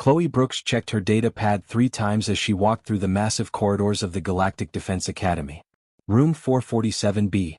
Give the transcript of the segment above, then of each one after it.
Chloe Brooks checked her data pad 3 times as she walked through the massive corridors of the Galactic Defense Academy. Room 447B.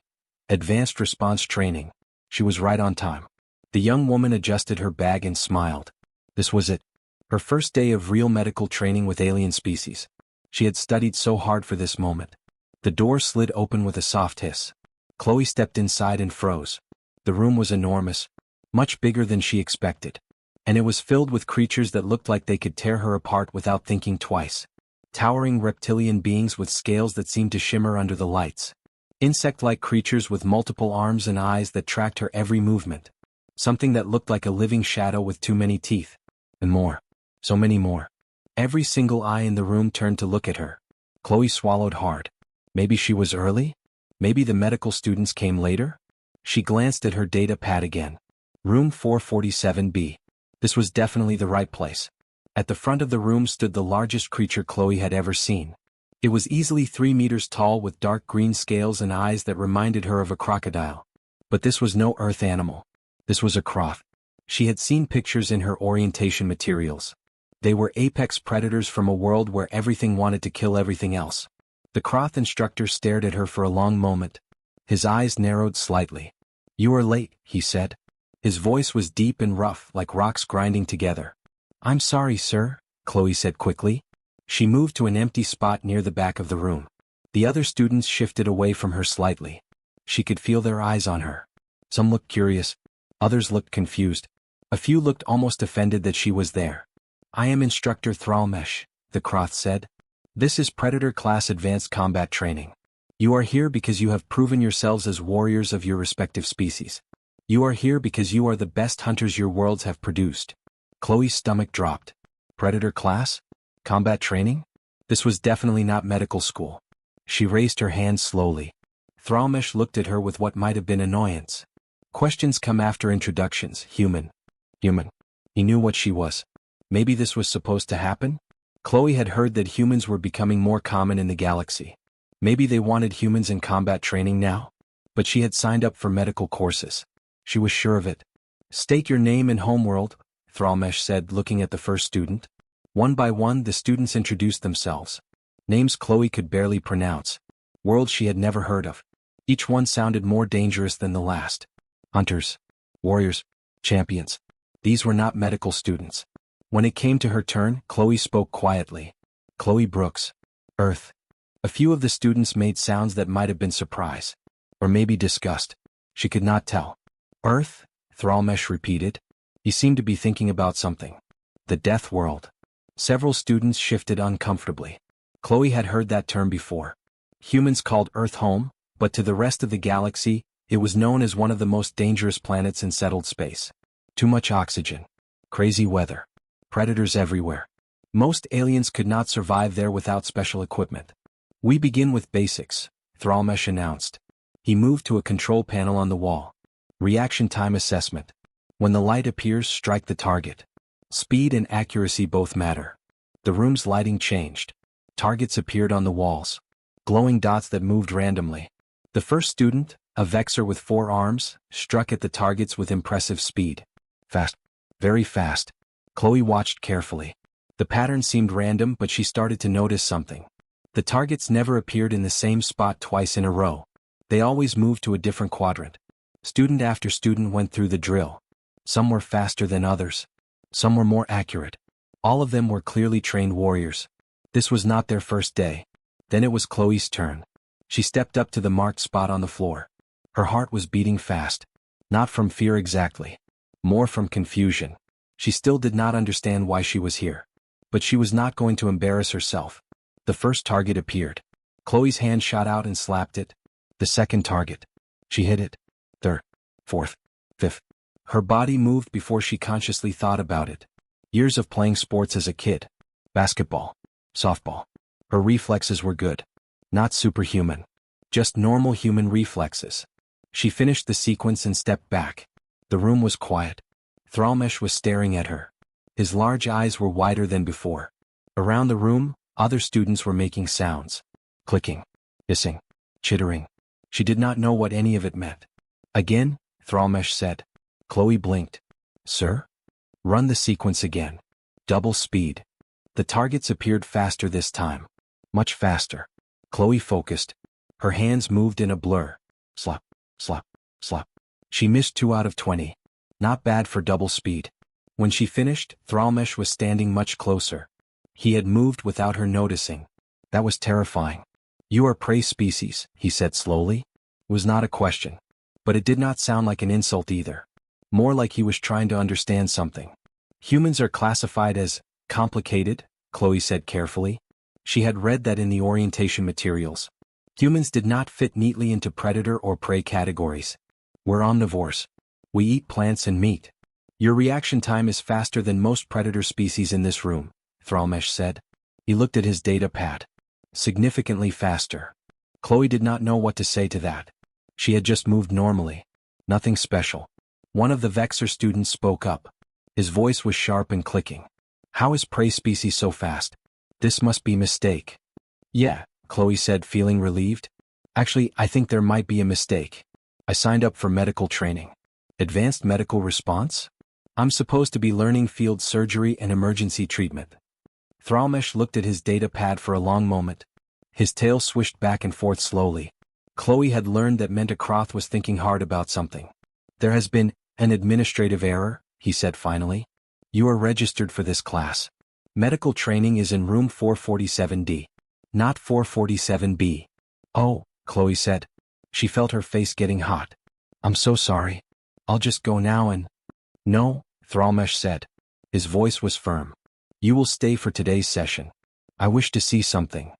Advanced Response Training. She was right on time. The young woman adjusted her bag and smiled. This was it. Her first day of real medical training with alien species. She had studied so hard for this moment. The door slid open with a soft hiss. Chloe stepped inside and froze. The room was enormous, much bigger than she expected. And it was filled with creatures that looked like they could tear her apart without thinking twice. Towering reptilian beings with scales that seemed to shimmer under the lights. Insect-like creatures with multiple arms and eyes that tracked her every movement. Something that looked like a living shadow with too many teeth. And more. So many more. Every single eye in the room turned to look at her. Chloe swallowed hard. Maybe she was early? Maybe the medical students came later? She glanced at her data pad again. Room 447B. This was definitely the right place. At the front of the room stood the largest creature Chloe had ever seen. It was easily 3 meters tall with dark green scales and eyes that reminded her of a crocodile. But this was no Earth animal. This was a Croth. She had seen pictures in her orientation materials. They were apex predators from a world where everything wanted to kill everything else. The Croth instructor stared at her for a long moment. His eyes narrowed slightly. "You are late," he said. His voice was deep and rough, like rocks grinding together. "I'm sorry, sir," Chloe said quickly. She moved to an empty spot near the back of the room. The other students shifted away from her slightly. She could feel their eyes on her. Some looked curious. Others looked confused. A few looked almost offended that she was there. "I am Instructor Thrallmesh," the Croth said. "This is Predator Class Advanced Combat Training. You are here because you have proven yourselves as warriors of your respective species. You are here because you are the best hunters your worlds have produced." Chloe's stomach dropped. Predator Class? Combat training? This was definitely not medical school. She raised her hand slowly. Thrallmesh looked at her with what might have been annoyance. Questions come after introductions, human. Human. He knew what she was. Maybe this was supposed to happen? Chloe had heard that humans were becoming more common in the galaxy. Maybe they wanted humans in combat training now? But she had signed up for medical courses. She was sure of it. "State your name and homeworld," Thrallmesh said, looking at the first student. One by one, the students introduced themselves. Names Chloe could barely pronounce. Worlds she had never heard of. Each one sounded more dangerous than the last. Hunters. Warriors. Champions. These were not medical students. When it came to her turn, Chloe spoke quietly. "Chloe Brooks. Earth." A few of the students made sounds that might have been surprise. Or maybe disgust. She could not tell. "Earth?" Thrallmesh repeated. He seemed to be thinking about something. "The Death World." Several students shifted uncomfortably. Chloe had heard that term before. Humans called Earth home, but to the rest of the galaxy, it was known as one of the most dangerous planets in settled space. Too much oxygen. Crazy weather. Predators everywhere. Most aliens could not survive there without special equipment. "We begin with basics," Thrallmesh announced. He moved to a control panel on the wall. "Reaction time assessment. When the light appears, strike the target. Speed and accuracy both matter." The room's lighting changed. Targets appeared on the walls. Glowing dots that moved randomly. The first student, a Vexer with 4 arms, struck at the targets with impressive speed. Fast. Very fast. Chloe watched carefully. The pattern seemed random, but she started to notice something. The targets never appeared in the same spot twice in a row. They always moved to a different quadrant. Student after student went through the drill. Some were faster than others. Some were more accurate. All of them were clearly trained warriors. This was not their first day. Then it was Chloe's turn. She stepped up to the marked spot on the floor. Her heart was beating fast. Not from fear exactly. More from confusion. She still did not understand why she was here. But she was not going to embarrass herself. The first target appeared. Chloe's hand shot out and slapped it. The second target. She hit it. Third. Fourth. Fifth. Her body moved before she consciously thought about it. Years of playing sports as a kid. Basketball. Softball. Her reflexes were good. Not superhuman. Just normal human reflexes. She finished the sequence and stepped back. The room was quiet. Thrallmesh was staring at her. His large eyes were wider than before. Around the room, other students were making sounds. Clicking. Hissing. Chittering. She did not know what any of it meant. "Again?" Thrallmesh said. Chloe blinked. "Sir?" "Run the sequence again." Double speed. The targets appeared faster this time. Much faster. Chloe focused. Her hands moved in a blur. Slap, slap, slap. She missed 2 out of 20. Not bad for double speed. When she finished, Thrallmesh was standing much closer. He had moved without her noticing. That was terrifying. "You are prey species," he said slowly. It was not a question. But it did not sound like an insult either. More like he was trying to understand something. "Humans are classified as complicated," Chloe said carefully. She had read that in the orientation materials. Humans did not fit neatly into predator or prey categories. "We're omnivores. We eat plants and meat. Your reaction time is faster than most predator species in this room," Thrallmesh said. He looked at his data pad. Significantly faster. Chloe did not know what to say to that. She had just moved normally. Nothing special. One of the Vexer students spoke up. His voice was sharp and clicking. "How is prey species so fast? This must be mistake." "Yeah," Chloe said, feeling relieved. "Actually, I think there might be a mistake. I signed up for medical training." "Advanced medical response?" "I'm supposed to be learning field surgery and emergency treatment." Thrallmesh looked at his data pad for a long moment. His tail swished back and forth slowly. Chloe had learned that meant Akroth was thinking hard about something. "There has been an administrative error," he said finally. "You are registered for this class. Medical training is in room 447D, not 447B. "Oh," Chloe said. She felt her face getting hot. "I'm so sorry. I'll just go now and—" "No," Thrallmesh said. His voice was firm. "You will stay for today's session. I wish to see something."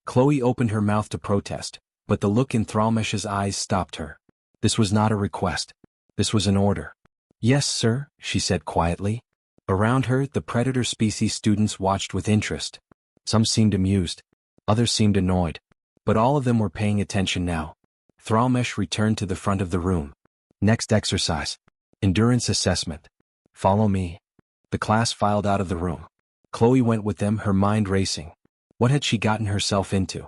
Chloe opened her mouth to protest, but the look in Thrallmesh's eyes stopped her. This was not a request. This was an order. "Yes, sir," she said quietly. Around her, the predator species students watched with interest. Some seemed amused. Others seemed annoyed. But all of them were paying attention now. Thrallmesh returned to the front of the room. "Next exercise. Endurance assessment. Follow me." The class filed out of the room. Chloe went with them, her mind racing. What had she gotten herself into?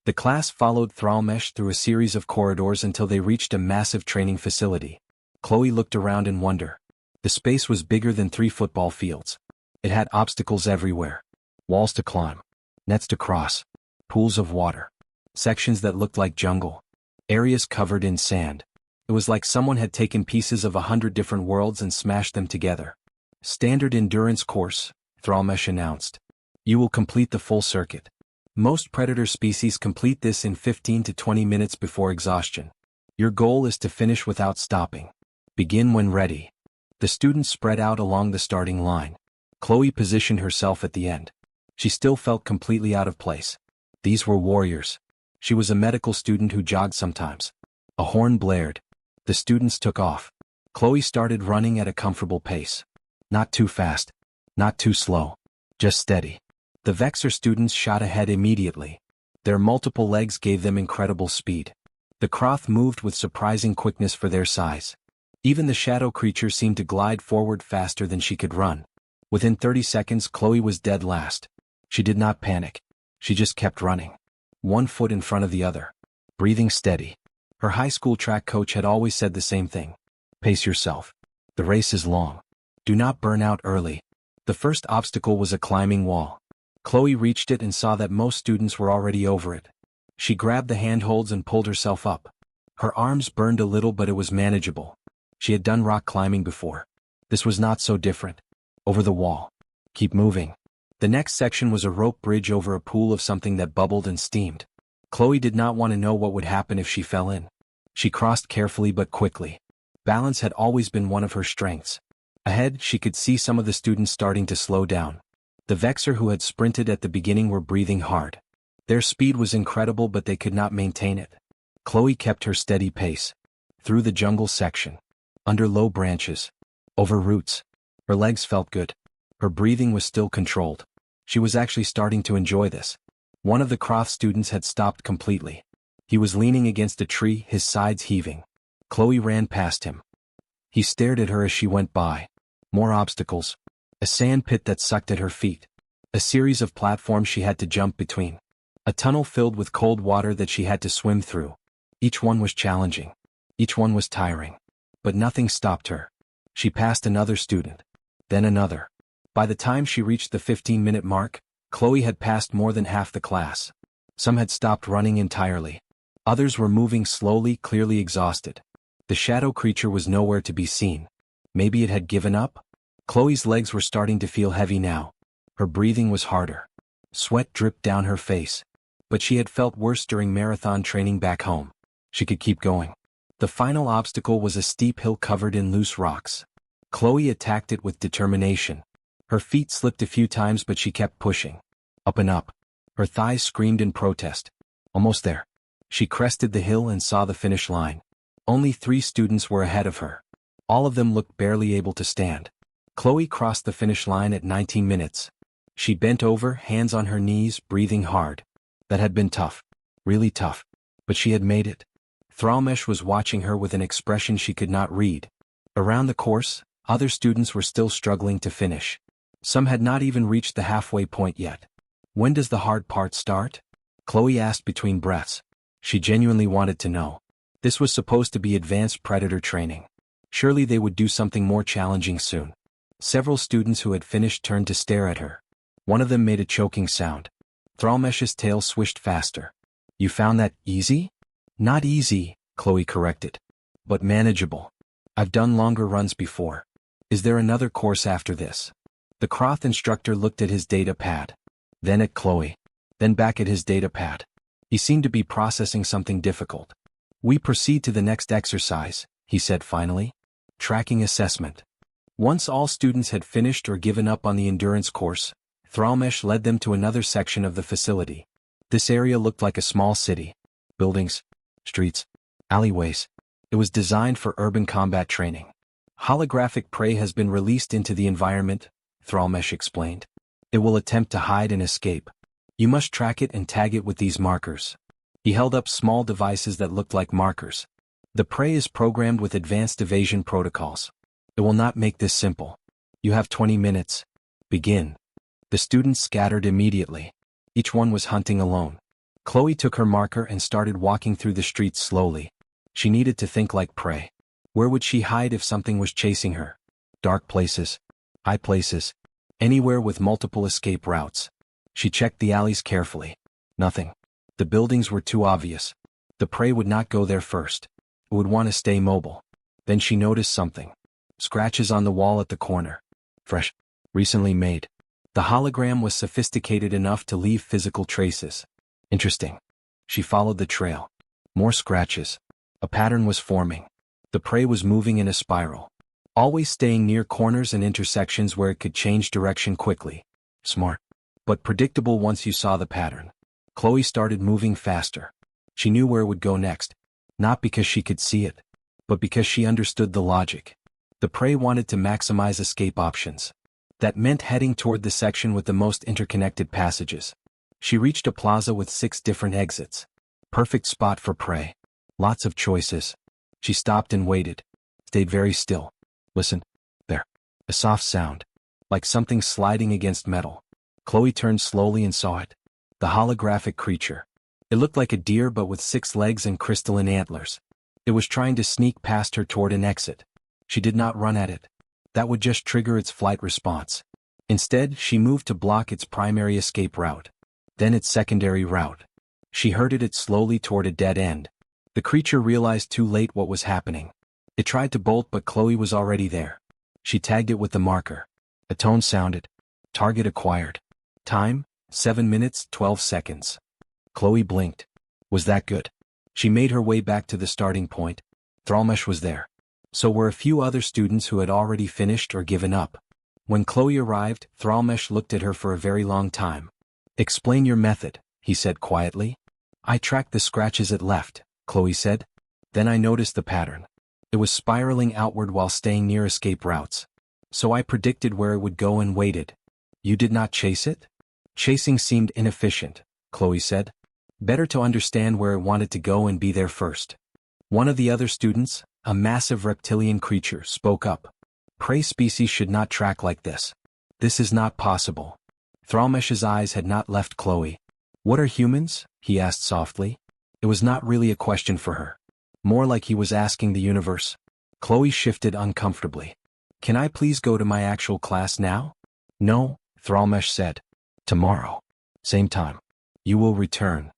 The class followed Thrallmesh through a series of corridors until they reached a massive training facility. Chloe looked around in wonder. The space was bigger than 3 football fields. It had obstacles everywhere. Walls to climb. Nets to cross. Pools of water. Sections that looked like jungle. Areas covered in sand. It was like someone had taken pieces of 100 different worlds and smashed them together. "Standard endurance course," Thrallmesh announced. "You will complete the full circuit. Most predator species complete this in 15 to 20 minutes before exhaustion. Your goal is to finish without stopping. Begin when ready." The students spread out along the starting line. Chloe positioned herself at the end. She still felt completely out of place. These were warriors. She was a medical student who jogged sometimes. A horn blared. The students took off. Chloe started running at a comfortable pace. Not too fast. Not too slow. Just steady. The Vexer students shot ahead immediately. Their multiple legs gave them incredible speed. The Kroth moved with surprising quickness for their size. Even the shadow creature seemed to glide forward faster than she could run. Within 30 seconds, Chloe was dead last. She did not panic. She just kept running. One foot in front of the other. Breathing steady. Her high school track coach had always said the same thing. "Pace yourself. The race is long. Do not burn out early." The first obstacle was a climbing wall. Chloe reached it and saw that most students were already over it. She grabbed the handholds and pulled herself up. Her arms burned a little, but it was manageable. She had done rock climbing before. This was not so different. Over the wall. Keep moving. The next section was a rope bridge over a pool of something that bubbled and steamed. Chloe did not want to know what would happen if she fell in. She crossed carefully but quickly. Balance had always been one of her strengths. Ahead, she could see some of the students starting to slow down. The Vexer who had sprinted at the beginning were breathing hard. Their speed was incredible, but they could not maintain it. Chloe kept her steady pace. Through the jungle section. Under low branches. Over roots. Her legs felt good. Her breathing was still controlled. She was actually starting to enjoy this. One of the Kroth students had stopped completely. He was leaning against a tree, his sides heaving. Chloe ran past him. He stared at her as she went by. More obstacles. A sand pit that sucked at her feet. A series of platforms she had to jump between. A tunnel filled with cold water that she had to swim through. Each one was challenging. Each one was tiring. But nothing stopped her. She passed another student. Then another. By the time she reached the 15-minute mark, Chloe had passed more than half the class. Some had stopped running entirely. Others were moving slowly, clearly exhausted. The shadow creature was nowhere to be seen. Maybe it had given up? Chloe's legs were starting to feel heavy now. Her breathing was harder. Sweat dripped down her face. But she had felt worse during marathon training back home. She could keep going. The final obstacle was a steep hill covered in loose rocks. Chloe attacked it with determination. Her feet slipped a few times, but she kept pushing. Up and up. Her thighs screamed in protest. Almost there. She crested the hill and saw the finish line. Only 3 students were ahead of her. All of them looked barely able to stand. Chloe crossed the finish line at 19 minutes. She bent over, hands on her knees, breathing hard. That had been tough. Really tough. But she had made it. Thrallmesh was watching her with an expression she could not read. Around the course, other students were still struggling to finish. Some had not even reached the halfway point yet. When does the hard part start? Chloe asked between breaths. She genuinely wanted to know. This was supposed to be advanced predator training. Surely they would do something more challenging soon. Several students who had finished turned to stare at her. One of them made a choking sound. Thrallmesh's tail swished faster. You found that easy? Not easy, Chloe corrected. But manageable. I've done longer runs before. Is there another course after this? The Croth instructor looked at his data pad. Then at Chloe. Then back at his data pad. He seemed to be processing something difficult. We proceed to the next exercise, he said finally. Tracking assessment. Once all students had finished or given up on the endurance course, Thrallmesh led them to another section of the facility. This area looked like a small city. Buildings, streets, alleyways. It was designed for urban combat training. Holographic prey has been released into the environment, Thrallmesh explained. It will attempt to hide and escape. You must track it and tag it with these markers. He held up small devices that looked like markers. The prey is programmed with advanced evasion protocols. It will not make this simple. You have 20 minutes. Begin. The students scattered immediately. Each one was hunting alone. Chloe took her marker and started walking through the streets slowly. She needed to think like prey. Where would she hide if something was chasing her? Dark places. High places. Anywhere with multiple escape routes. She checked the alleys carefully. Nothing. The buildings were too obvious. The prey would not go there first. It would want to stay mobile. Then she noticed something. Scratches on the wall at the corner. Fresh. Recently made. The hologram was sophisticated enough to leave physical traces. Interesting. She followed the trail. More scratches. A pattern was forming. The prey was moving in a spiral. Always staying near corners and intersections where it could change direction quickly. Smart. But predictable once you saw the pattern. Chloe started moving faster. She knew where it would go next. Not because she could see it, but because she understood the logic. The prey wanted to maximize escape options. That meant heading toward the section with the most interconnected passages. She reached a plaza with 6 different exits. Perfect spot for prey. Lots of choices. She stopped and waited. Stayed very still. Listen. There. A soft sound. Like something sliding against metal. Chloe turned slowly and saw it. The holographic creature. It looked like a deer but with 6 legs and crystalline antlers. It was trying to sneak past her toward an exit. She did not run at it. That would just trigger its flight response. Instead, she moved to block its primary escape route. Then its secondary route. She herded it slowly toward a dead end. The creature realized too late what was happening. It tried to bolt, but Chloe was already there. She tagged it with the marker. A tone sounded. Target acquired. Time, 7 minutes, 12 seconds. Chloe blinked. Was that good? She made her way back to the starting point. Thrallmesh was there. So were a few other students who had already finished or given up. When Chloe arrived, Thrallmesh looked at her for a very long time. Explain your method, he said quietly. I tracked the scratches it left, Chloe said. Then I noticed the pattern. It was spiraling outward while staying near escape routes. So I predicted where it would go and waited. You did not chase it? Chasing seemed inefficient, Chloe said. Better to understand where it wanted to go and be there first. One of the other students, a massive reptilian creature, spoke up. Prey species should not track like this. This is not possible. Thrallmesh's eyes had not left Chloe. What are humans? He asked softly. It was not really a question for her. More like he was asking the universe. Chloe shifted uncomfortably. Can I please go to my actual class now? No, Thrallmesh said. Tomorrow. Same time. You will return.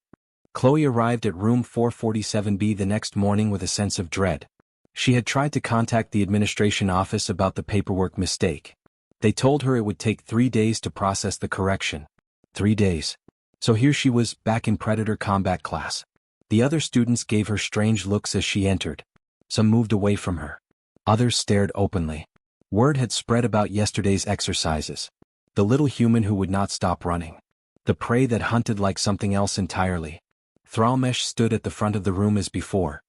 Chloe arrived at room 447B the next morning with a sense of dread. She had tried to contact the administration office about the paperwork mistake. They told her it would take 3 days to process the correction. 3 days. So here she was, back in Predator combat class. The other students gave her strange looks as she entered. Some moved away from her. Others stared openly. Word had spread about yesterday's exercises. The little human who would not stop running. The prey that hunted like something else entirely. Thrallmesh stood at the front of the room as before.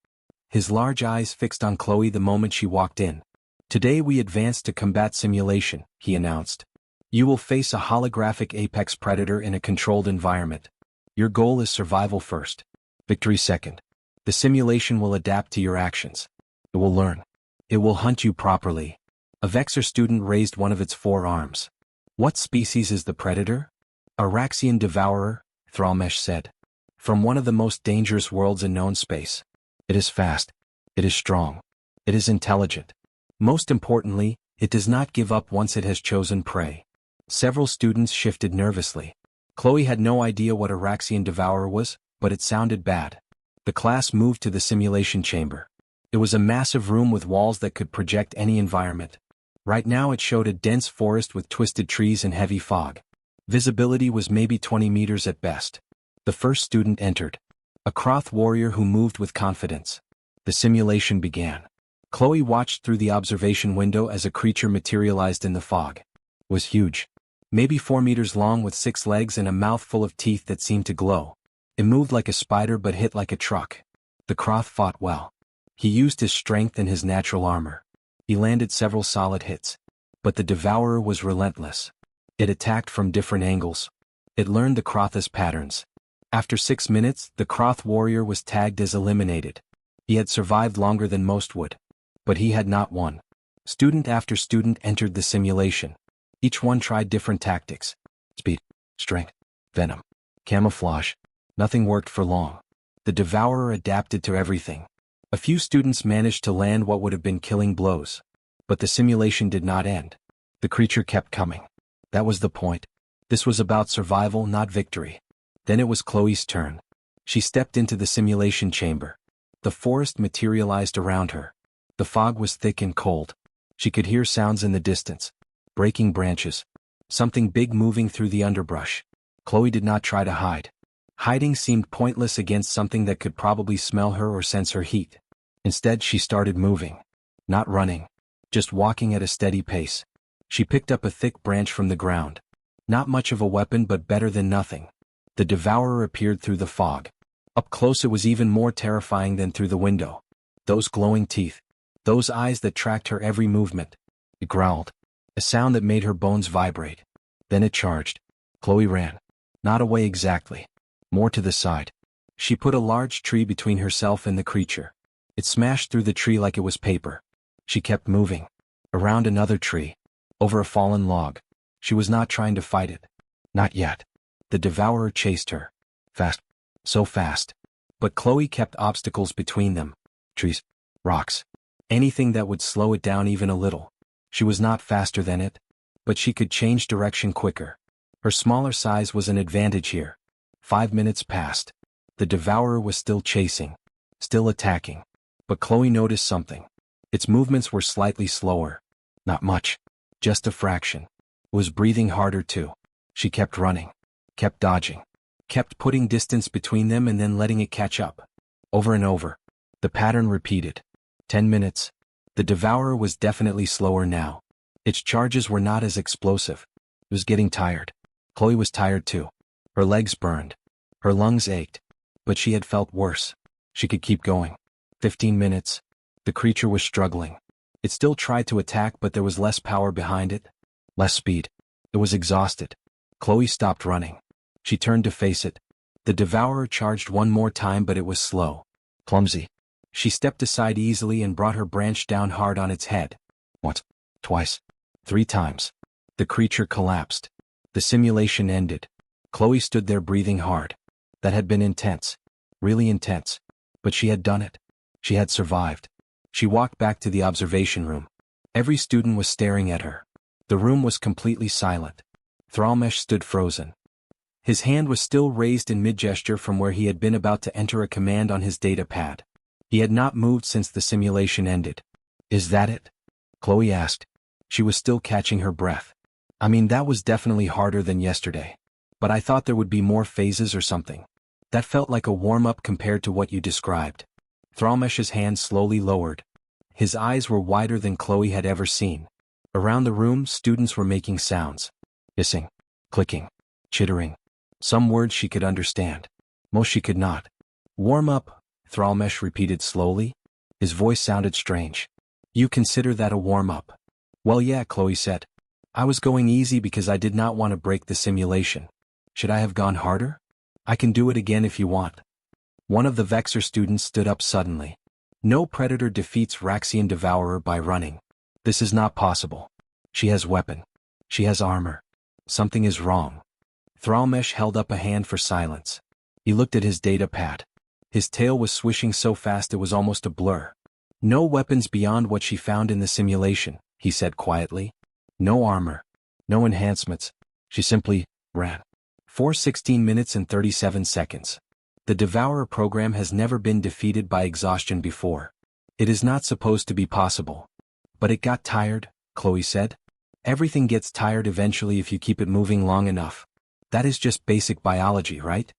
His large eyes fixed on Chloe the moment she walked in. Today we advance to combat simulation, he announced. You will face a holographic apex predator in a controlled environment. Your goal is survival first. Victory second. The simulation will adapt to your actions. It will learn. It will hunt you properly. A Vexor student raised one of its 4 arms. What species is the predator? A Raxian devourer, Thrallmesh said. From one of the most dangerous worlds in known space. It is fast. It is strong. It is intelligent. Most importantly, it does not give up once it has chosen prey. Several students shifted nervously. Chloe had no idea what a Raxian devourer was, but it sounded bad. The class moved to the simulation chamber. It was a massive room with walls that could project any environment. Right now it showed a dense forest with twisted trees and heavy fog. Visibility was maybe 20 meters at best. The first student entered. A Kroth warrior who moved with confidence. The simulation began. Chloe watched through the observation window as a creature materialized in the fog. It was huge. Maybe 4 meters long with 6 legs and a mouth full of teeth that seemed to glow. It moved like a spider but hit like a truck. The Kroth fought well. He used his strength and his natural armor. He landed several solid hits. But the devourer was relentless. It attacked from different angles. It learned the Kroth's patterns. After 6 minutes, the Kroth warrior was tagged as eliminated. He had survived longer than most would. But he had not won. Student after student entered the simulation. Each one tried different tactics. Speed, strength, venom, camouflage. Nothing worked for long. The devourer adapted to everything. A few students managed to land what would have been killing blows. But the simulation did not end. The creature kept coming. That was the point. This was about survival, not victory. Then it was Chloe's turn. She stepped into the simulation chamber. The forest materialized around her. The fog was thick and cold. She could hear sounds in the distance. Breaking branches. Something big moving through the underbrush. Chloe did not try to hide. Hiding seemed pointless against something that could probably smell her or sense her heat. Instead she started moving. Not running. Just walking at a steady pace. She picked up a thick branch from the ground. Not much of a weapon but better than nothing. The devourer appeared through the fog. Up close it was even more terrifying than through the window. Those glowing teeth. Those eyes that tracked her every movement. It growled. A sound that made her bones vibrate. Then it charged. Chloe ran. Not away exactly. More to the side. She put a large tree between herself and the creature. It smashed through the tree like it was paper. She kept moving. Around another tree. Over a fallen log. She was not trying to fight it. Not yet. The devourer chased her. Fast. So fast. But Chloe kept obstacles between them. Trees. Rocks. Anything that would slow it down even a little. She was not faster than it. But she could change direction quicker. Her smaller size was an advantage here. 5 minutes passed. The devourer was still chasing. Still attacking. But Chloe noticed something. Its movements were slightly slower. Not much. Just a fraction. It was breathing harder too. She kept running. Kept dodging. Kept putting distance between them and then letting it catch up. Over and over. The pattern repeated. 10 minutes. The devourer was definitely slower now. Its charges were not as explosive. It was getting tired. Chloe was tired too. Her legs burned. Her lungs ached. But she had felt worse. She could keep going. 15 minutes. The creature was struggling. It still tried to attack but there was less power behind it. Less speed. It was exhausted. Chloe stopped running. She turned to face it. The devourer charged one more time but it was slow. Clumsy. She stepped aside easily and brought her branch down hard on its head. Once. Twice. 3 times. The creature collapsed. The simulation ended. Chloe stood there breathing hard. That had been intense. Really intense. But she had done it. She had survived. She walked back to the observation room. Every student was staring at her. The room was completely silent. Thrallmesh stood frozen. His hand was still raised in mid-gesture from where he had been about to enter a command on his data pad. He had not moved since the simulation ended. "Is that it?" Chloe asked. She was still catching her breath. "I mean, that was definitely harder than yesterday. But I thought there would be more phases or something. That felt like a warm-up compared to what you described." Thrallmesh's hand slowly lowered. His eyes were wider than Chloe had ever seen. Around the room, students were making sounds. Hissing, clicking, chittering. Some words she could understand. Most she could not. "Warm up," Thrallmesh repeated slowly. His voice sounded strange. "You consider that a warm-up?" "Well, yeah," Chloe said. "I was going easy because I did not want to break the simulation. Should I have gone harder? I can do it again if you want." One of the Vexer students stood up suddenly. "No predator defeats Raxian Devourer by running. This is not possible. She has weapon. She has armor. Something is wrong." Thrallmesh held up a hand for silence. He looked at his data pad. His tail was swishing so fast it was almost a blur. "No weapons beyond what she found in the simulation," he said quietly. "No armor. No enhancements. She simply ran." 4:16 minutes and 37 seconds. The Devourer program has never been defeated by exhaustion before. It is not supposed to be possible. "But it got tired," Chloe said. "Everything gets tired eventually if you keep it moving long enough. That is just basic biology, right?"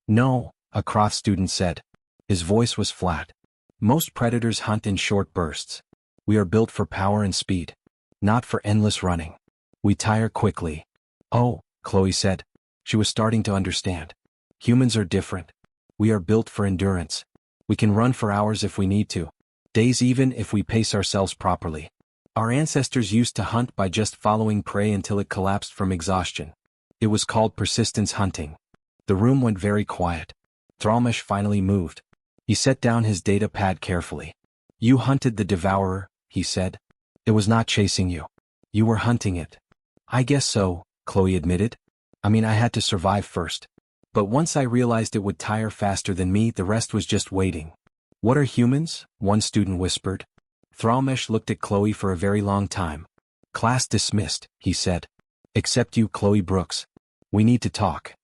"No," a Croth student said. His voice was flat. "Most predators hunt in short bursts. We are built for power and speed. Not for endless running. We tire quickly." "Oh," Chloe said. She was starting to understand. "Humans are different. We are built for endurance. We can run for hours if we need to. Days even if we pace ourselves properly. Our ancestors used to hunt by just following prey until it collapsed from exhaustion. It was called persistence hunting." The room went very quiet. Thrallmesh finally moved. He set down his data pad carefully. "You hunted the Devourer," he said. "It was not chasing you. You were hunting it." "I guess so," Chloe admitted. "I mean, I had to survive first. But once I realized it would tire faster than me, the rest was just waiting." "What are humans?" one student whispered. Thrallmesh looked at Chloe for a very long time. "Class dismissed," he said. "Except you, Chloe Brooks. We need to talk."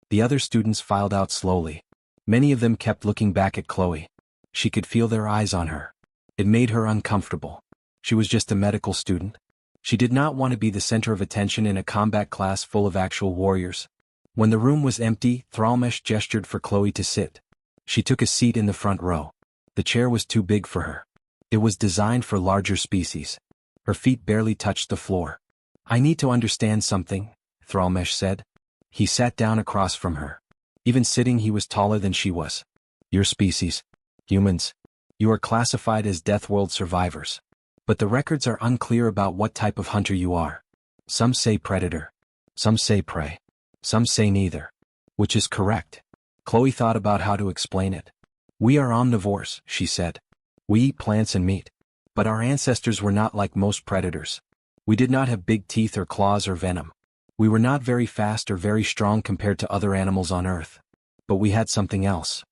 The other students filed out slowly. Many of them kept looking back at Chloe. She could feel their eyes on her. It made her uncomfortable. She was just a medical student. She did not want to be the center of attention in a combat class full of actual warriors. When the room was empty, Thrallmesh gestured for Chloe to sit. She took a seat in the front row. The chair was too big for her. It was designed for larger species. Her feet barely touched the floor. "I need to understand something," Thrallmesh said. He sat down across from her. Even sitting, he was taller than she was. "Your species, humans. You are classified as Death World survivors. But the records are unclear about what type of hunter you are. Some say predator. Some say prey. Some say neither. Which is correct?" Chloe thought about how to explain it. "We are omnivores," she said. "We eat plants and meat. But our ancestors were not like most predators. We did not have big teeth or claws or venom. We were not very fast or very strong compared to other animals on Earth. But we had something else."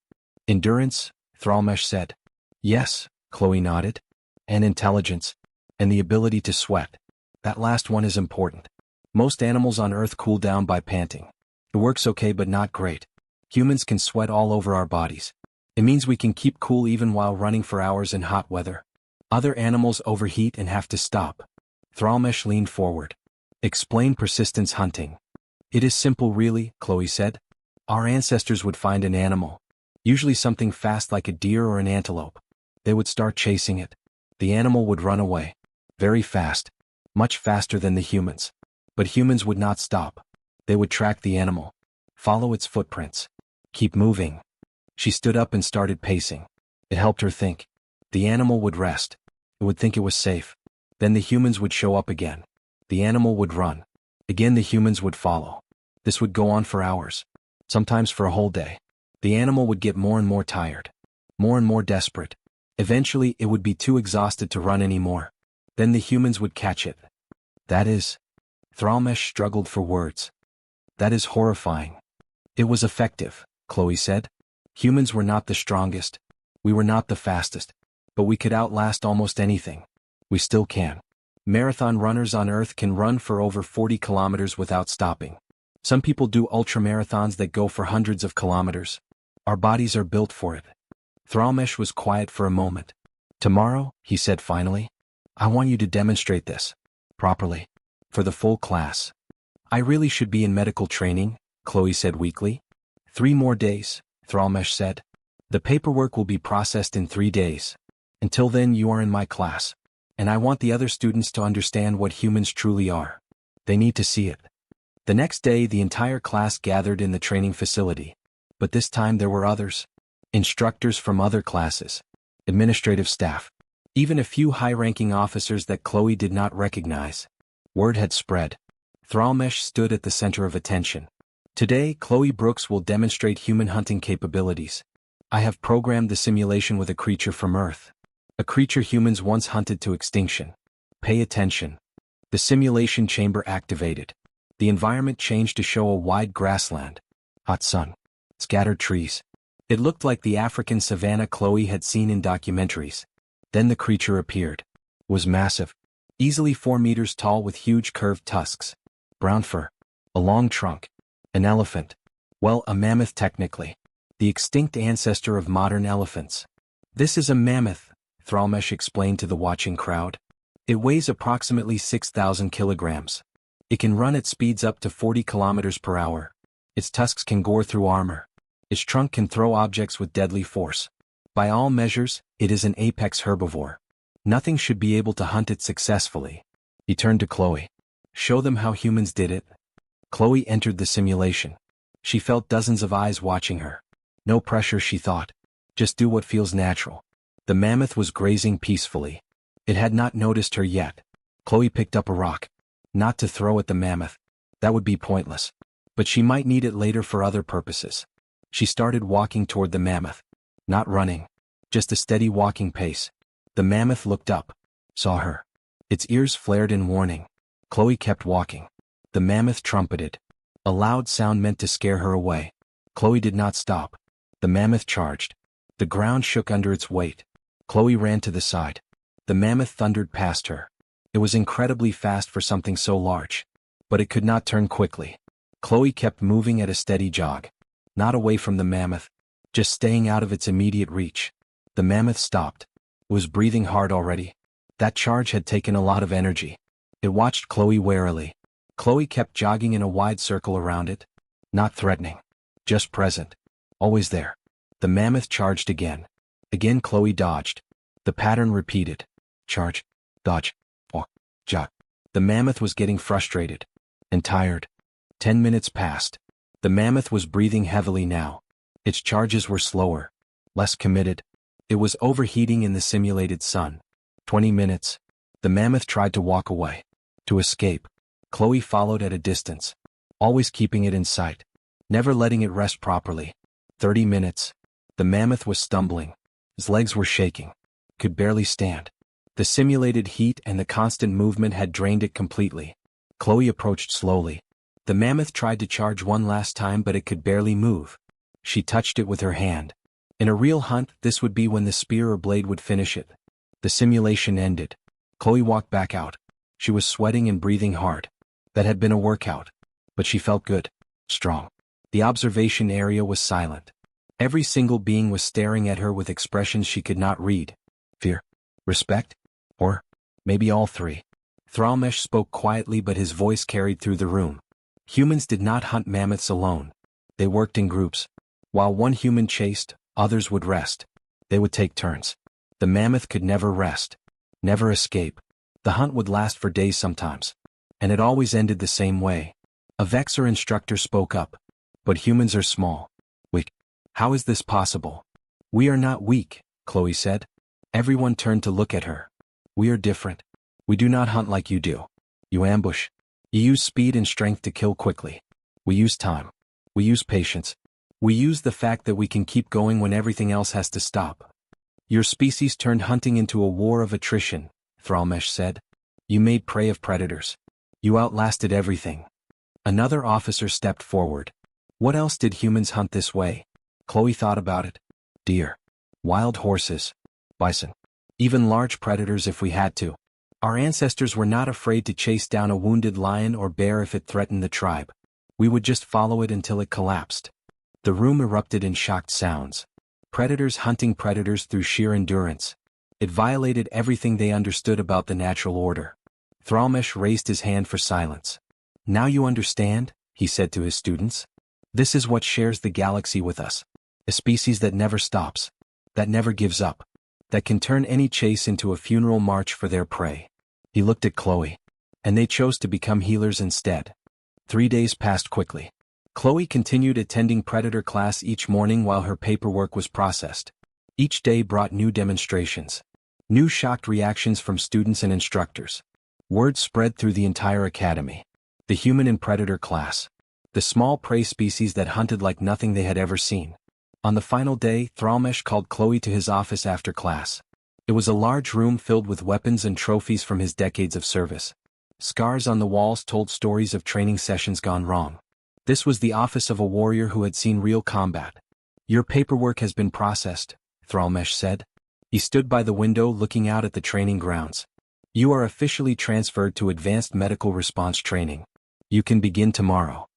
"Endurance," Thrallmesh said. "Yes," Chloe nodded. "And intelligence. And the ability to sweat. That last one is important. Most animals on Earth cool down by panting. It works okay but not great. Humans can sweat all over our bodies. It means we can keep cool even while running for hours in hot weather. Other animals overheat and have to stop." Thrallmesh leaned forward. "Explain persistence hunting." "It is simple really," Chloe said. "Our ancestors would find an animal. Usually something fast like a deer or an antelope. They would start chasing it. The animal would run away. Very fast. Much faster than the humans. But humans would not stop. They would track the animal. Follow its footprints. Keep moving." She stood up and started pacing. It helped her think. The animal would rest. It would think it was safe. Then the humans would show up again. The animal would run. Again the humans would follow. This would go on for hours. Sometimes for a whole day. The animal would get more and more tired. More and more desperate. Eventually it would be too exhausted to run anymore. Then the humans would catch it. "That is..." Thrallmesh struggled for words. "That is horrifying." "It was effective," Chloe said. "Humans were not the strongest. We were not the fastest. But we could outlast almost anything. We still can. Marathon runners on Earth can run for over 40 kilometers without stopping. Some people do ultramarathons that go for hundreds of kilometers. Our bodies are built for it. Thrallmesh was quiet for a moment. Tomorrow, he said finally, I want you to demonstrate this. Properly. For the full class. I really should be in medical training, Chloe said weakly. 3 more days, Thrallmesh said. The paperwork will be processed in 3 days. Until then you are in my class. And I want the other students to understand what humans truly are. They need to see it. The next day the entire class gathered in the training facility. But this time there were others. Instructors from other classes. Administrative staff. Even a few high-ranking officers that Chloe did not recognize. Word had spread. Thrallmesh stood at the center of attention. Today, Chloe Brooks will demonstrate human hunting capabilities. I have programmed the simulation with a creature from Earth. A creature humans once hunted to extinction. Pay attention. The simulation chamber activated. The environment changed to show a wide grassland. Hot sun. Scattered trees. It looked like the African savanna Chloe had seen in documentaries. Then the creature appeared. It was massive. Easily 4 meters tall with huge curved tusks. Brown fur. A long trunk. An elephant. Well, a mammoth technically. The extinct ancestor of modern elephants. This is a mammoth, Thrallmesh explained to the watching crowd. It weighs approximately 6,000 kilograms. It can run at speeds up to 40 kilometers per hour. Its tusks can gore through armor. Its trunk can throw objects with deadly force. By all measures, it is an apex herbivore. Nothing should be able to hunt it successfully. He turned to Chloe. Show them how humans did it. Chloe entered the simulation. She felt dozens of eyes watching her. No pressure, she thought. Just do what feels natural. The mammoth was grazing peacefully. It had not noticed her yet. Chloe picked up a rock. Not to throw at the mammoth. That would be pointless. But she might need it later for other purposes. She started walking toward the mammoth. Not running. Just a steady walking pace. The mammoth looked up. Saw her. Its ears flared in warning. Chloe kept walking. The mammoth trumpeted. A loud sound meant to scare her away. Chloe did not stop. The mammoth charged. The ground shook under its weight. Chloe ran to the side. The mammoth thundered past her. It was incredibly fast for something so large. But it could not turn quickly. Chloe kept moving at a steady jog. Not away from the mammoth. Just staying out of its immediate reach. The mammoth stopped. It was breathing hard already. That charge had taken a lot of energy. It watched Chloe warily. Chloe kept jogging in a wide circle around it. Not threatening. Just present. Always there. The mammoth charged again. Again Chloe dodged. The pattern repeated. Charge. Dodge. Or. Jog. The mammoth was getting frustrated. And tired. 10 minutes passed. The mammoth was breathing heavily now. Its charges were slower. Less committed. It was overheating in the simulated sun. 20 minutes. The mammoth tried to walk away. To escape. Chloe followed at a distance. Always keeping it in sight. Never letting it rest properly. 30 minutes. The mammoth was stumbling. His legs were shaking. Could barely stand. The simulated heat and the constant movement had drained it completely. Chloe approached slowly. The mammoth tried to charge one last time, but it could barely move. She touched it with her hand. In a real hunt, this would be when the spear or blade would finish it. The simulation ended. Chloe walked back out. She was sweating and breathing hard. That had been a workout. But she felt good. Strong. The observation area was silent. Every single being was staring at her with expressions she could not read. Fear. Respect? Or maybe all three. Thrallmesh spoke quietly, but his voice carried through the room. Humans did not hunt mammoths alone. They worked in groups. While one human chased, others would rest. They would take turns. The mammoth could never rest. Never escape. The hunt would last for days sometimes. And it always ended the same way. A Vexor instructor spoke up. But humans are small. Weak. How is this possible? We are not weak, Chloe said. Everyone turned to look at her. We are different. We do not hunt like you do. You ambush. You use speed and strength to kill quickly. We use time. We use patience. We use the fact that we can keep going when everything else has to stop. Your species turned hunting into a war of attrition, Thrallmesh said. You made prey of predators. You outlasted everything. Another officer stepped forward. What else did humans hunt this way? Chloe thought about it. Deer. Wild horses. Bison. Even large predators if we had to. Our ancestors were not afraid to chase down a wounded lion or bear if it threatened the tribe. We would just follow it until it collapsed. The room erupted in shocked sounds. Predators hunting predators through sheer endurance. It violated everything they understood about the natural order. Thralmesh raised his hand for silence. Now you understand, he said to his students. This is what shares the galaxy with us. A species that never stops, that never gives up, that can turn any chase into a funeral march for their prey. He looked at Chloe. And they chose to become healers instead. 3 days passed quickly. Chloe continued attending Predator class each morning while her paperwork was processed. Each day brought new demonstrations. New shocked reactions from students and instructors. Word spread through the entire academy. The human in Predator class. The small prey species that hunted like nothing they had ever seen. On the final day, Thralmesh called Chloe to his office after class. It was a large room filled with weapons and trophies from his decades of service. Scars on the walls told stories of training sessions gone wrong. This was the office of a warrior who had seen real combat. Your paperwork has been processed, Thralmesh said. He stood by the window looking out at the training grounds. You are officially transferred to advanced medical response training. You can begin tomorrow.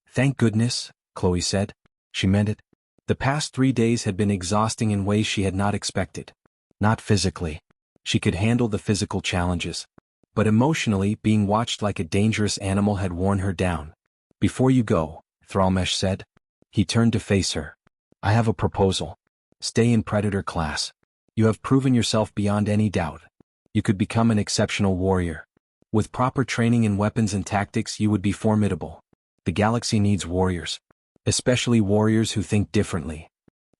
Thank goodness, Chloe said. She meant it. The past 3 days had been exhausting in ways she had not expected. Not physically. She could handle the physical challenges. But emotionally, being watched like a dangerous animal had worn her down. Before you go, Thralmesh said. He turned to face her. I have a proposal. Stay in Predator class. You have proven yourself beyond any doubt. You could become an exceptional warrior. With proper training in weapons and tactics, you would be formidable. The galaxy needs warriors. Especially warriors who think differently.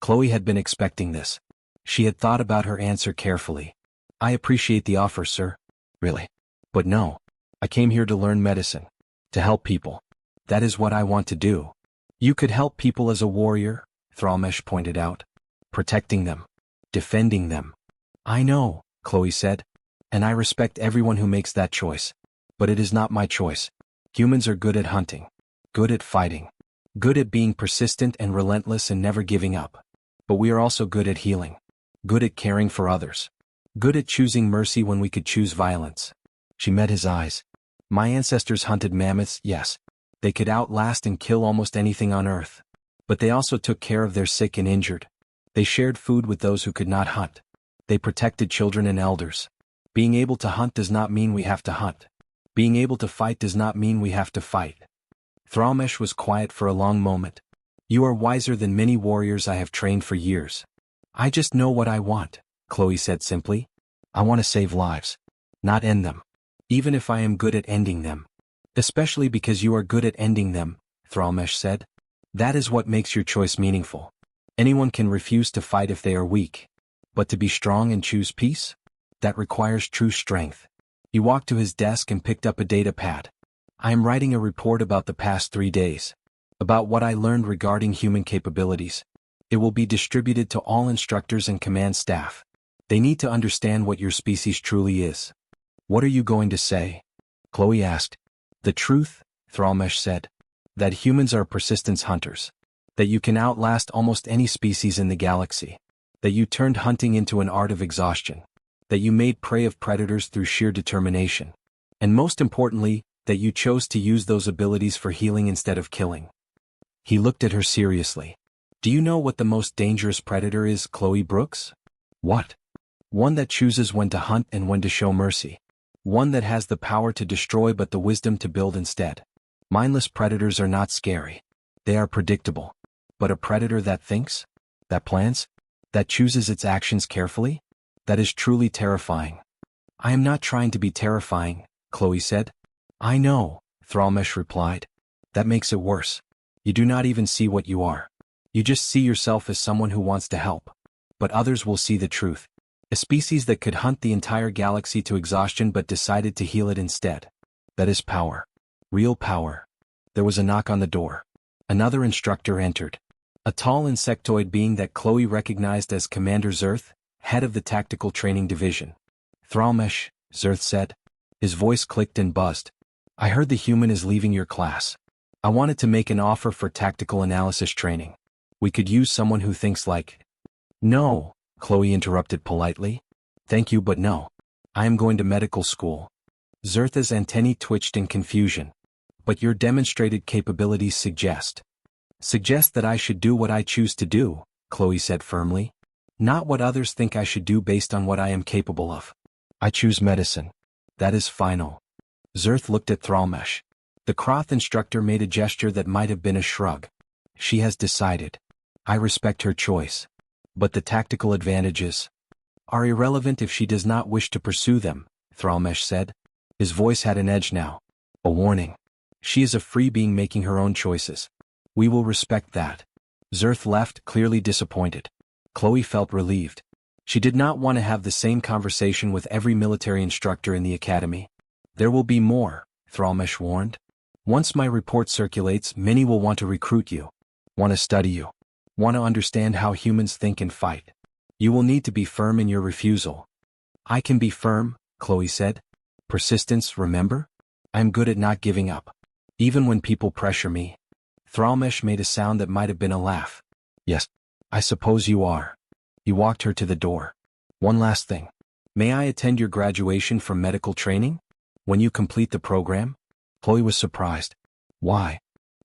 Chloe had been expecting this. She had thought about her answer carefully. I appreciate the offer, sir. Really? But no. I came here to learn medicine. To help people. That is what I want to do. You could help people as a warrior, Thralmesh pointed out. Protecting them. Defending them. I know, Chloe said. And I respect everyone who makes that choice. But it is not my choice. Humans are good at hunting. Good at fighting. Good at being persistent and relentless and never giving up. But we are also good at healing. Good at caring for others. Good at choosing mercy when we could choose violence. She met his eyes. My ancestors hunted mammoths, yes. They could outlast and kill almost anything on Earth. But they also took care of their sick and injured. They shared food with those who could not hunt. They protected children and elders. Being able to hunt does not mean we have to hunt. Being able to fight does not mean we have to fight. Thralmesh was quiet for a long moment. You are wiser than many warriors I have trained for years. I just know what I want, Chloe said simply. I want to save lives. Not end them. Even if I am good at ending them. Especially because you are good at ending them, Thralmesh said. That is what makes your choice meaningful. Anyone can refuse to fight if they are weak. But to be strong and choose peace? That requires true strength. He walked to his desk and picked up a data pad. I am writing a report about the past 3 days. About what I learned regarding human capabilities. It will be distributed to all instructors and command staff. They need to understand what your species truly is. What are you going to say? Chloe asked. The truth, Thralmesh said. That humans are persistence hunters. That you can outlast almost any species in the galaxy. That you turned hunting into an art of exhaustion. That you made prey of predators through sheer determination. And most importantly, that you chose to use those abilities for healing instead of killing. He looked at her seriously. Do you know what the most dangerous predator is, Chloe Brooks? What? One that chooses when to hunt and when to show mercy. One that has the power to destroy but the wisdom to build instead. Mindless predators are not scary. They are predictable. But a predator that thinks? That plans? That chooses its actions carefully? That is truly terrifying. I am not trying to be terrifying, Chloe said. I know, Thralmesh replied. That makes it worse. You do not even see what you are. You just see yourself as someone who wants to help. But others will see the truth. A species that could hunt the entire galaxy to exhaustion but decided to heal it instead. That is power. Real power. There was a knock on the door. Another instructor entered. A tall insectoid being that Chloe recognized as Commander Zerth, head of the Tactical Training Division. Thralmesh, Zerth said. His voice clicked and buzzed. I heard the human is leaving your class. I wanted to make an offer for tactical analysis training. We could use someone who thinks like... No, Chloe interrupted politely. Thank you but no. I am going to medical school. Zertha's antennae twitched in confusion. But your demonstrated capabilities suggest that I should do what I choose to do, Chloe said firmly. Not what others think I should do based on what I am capable of. I choose medicine. That is final. Zerth looked at Thrallmesh. The Kroth instructor made a gesture that might have been a shrug. She has decided. I respect her choice. But the tactical advantages are irrelevant if she does not wish to pursue them, Thrallmesh said. His voice had an edge now. A warning. She is a free being making her own choices. We will respect that. Zerth left, clearly disappointed. Chloe felt relieved. She did not want to have the same conversation with every military instructor in the academy. There will be more, Thrallmesh warned. Once my report circulates, many will want to recruit you, want to study you, want to understand how humans think and fight. You will need to be firm in your refusal. I can be firm, Chloe said. Persistence, remember? I am good at not giving up. Even when people pressure me. Thrallmesh made a sound that might have been a laugh. Yes, I suppose you are. He walked her to the door. One last thing. May I attend your graduation from medical training? When you complete the program? Chloe was surprised. Why?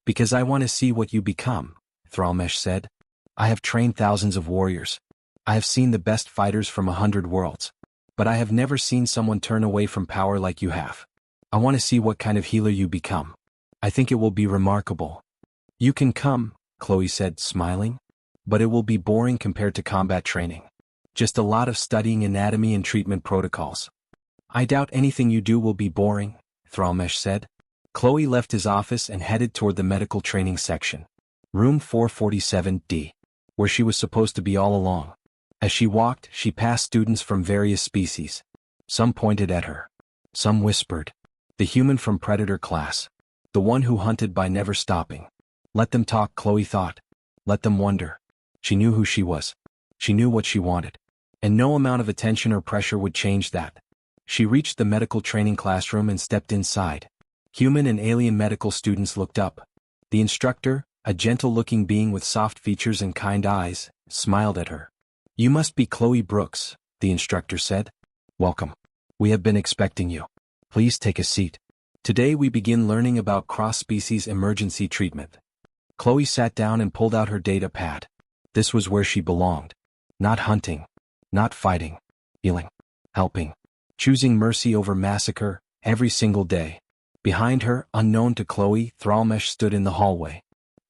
Because I want to see what you become, Thrallmesh said. I have trained thousands of warriors. I have seen the best fighters from 100 worlds. But I have never seen someone turn away from power like you have. I want to see what kind of healer you become. I think it will be remarkable. You can come, Chloe said, smiling. But it will be boring compared to combat training. Just a lot of studying anatomy and treatment protocols. I doubt anything you do will be boring, Thrallmesh said. Chloe left his office and headed toward the medical training section. Room 447D, where she was supposed to be all along. As she walked, she passed students from various species. Some pointed at her. Some whispered. The human from Predator class. The one who hunted by never stopping. Let them talk, Chloe thought. Let them wonder. She knew who she was. She knew what she wanted. And no amount of attention or pressure would change that. She reached the medical training classroom and stepped inside. Human and alien medical students looked up. The instructor, a gentle-looking being with soft features and kind eyes, smiled at her. You must be Chloe Brooks, the instructor said. Welcome. We have been expecting you. Please take a seat. Today we begin learning about cross-species emergency treatment. Chloe sat down and pulled out her data pad. This was where she belonged. Not hunting. Not fighting. Healing. Helping. Choosing mercy over massacre, every single day. Behind her, unknown to Chloe, Thrallmesh stood in the hallway.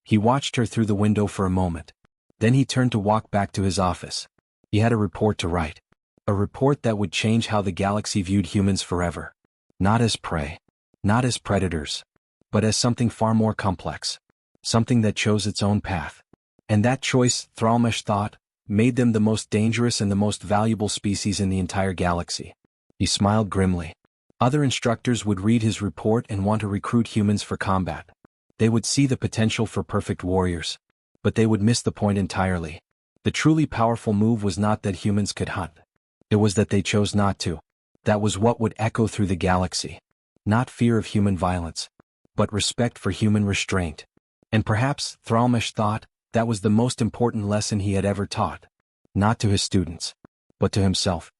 He watched her through the window for a moment. Then he turned to walk back to his office. He had a report to write. A report that would change how the galaxy viewed humans forever. Not as prey. Not as predators. But as something far more complex. Something that chose its own path. And that choice, Thrallmesh thought, made them the most dangerous and the most valuable species in the entire galaxy. He smiled grimly. Other instructors would read his report and want to recruit humans for combat. They would see the potential for perfect warriors. But they would miss the point entirely. The truly powerful move was not that humans could hunt. It was that they chose not to. That was what would echo through the galaxy. Not fear of human violence, but respect for human restraint. And perhaps, Thrallmesh thought, that was the most important lesson he had ever taught. Not to his students, but to himself.